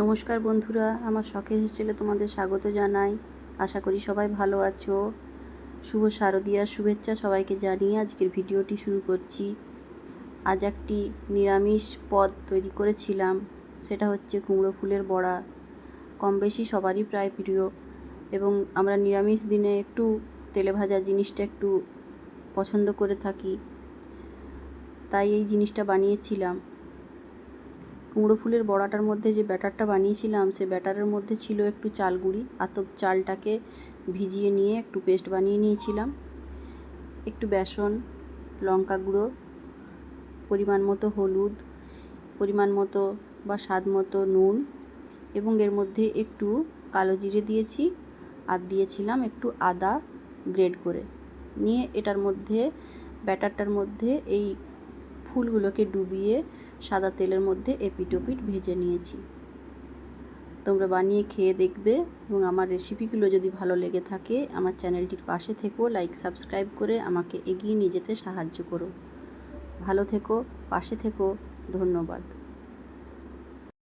নমস্কার বন্ধুরা, আমার শখের হোস্টেলে তোমাদের স্বাগত জানাই। আশা করি সবাই ভালো আছো। শুভ শারদীয়ার শুভেচ্ছা সবাইকে জানিয়ে আজকের ভিডিওটি শুরু করছি। আজ একটি নিরামিষ পদ তৈরি করেছিলাম, সেটা হচ্ছে কুমড়ো ফুলের বড়া। কম বেশি সবারই প্রায় প্রিয়, এবং আমরা নিরামিষ দিনে একটু তেলে ভাজা জিনিসটা একটু পছন্দ করে থাকি, তাই এই জিনিসটা বানিয়েছিলাম। কুমড়ো ফুলের বড়াটার মধ্যে যে ব্যাটারটা বানিয়েছিলাম, সে ব্যাটারের মধ্যে ছিল একটু চাল গুঁড়ি। আতপ চালটাকে ভিজিয়ে নিয়ে একটু পেস্ট বানিয়ে নিয়েছিলাম, একটু বেসন, লঙ্কা গুঁড়ো, পরিমাণ মতো হলুদ, পরিমাণ মতো বা স্বাদ মতো নুন, এবং এর মধ্যে একটু কালো জিরে দিয়েছি, আর দিয়েছিলাম একটু আদা গ্রেড করে নিয়ে এটার মধ্যে, ব্যাটারটার মধ্যে এই ফুলগুলোকে ডুবিয়ে সাদা তেলের মধ্যে এপিট ওপিট ভেজে নিয়েছি। তোমরা বানিয়ে খেয়ে দেখবে, এবং আমার রেসিপিগুলো যদি ভালো লেগে থাকে আমার চ্যানেলটির পাশে থেকো, লাইক সাবস্ক্রাইব করে আমাকে এগিয়ে নিয়ে যেতে সাহায্য করো। ভালো থেকো, পাশে থেকো, ধন্যবাদ।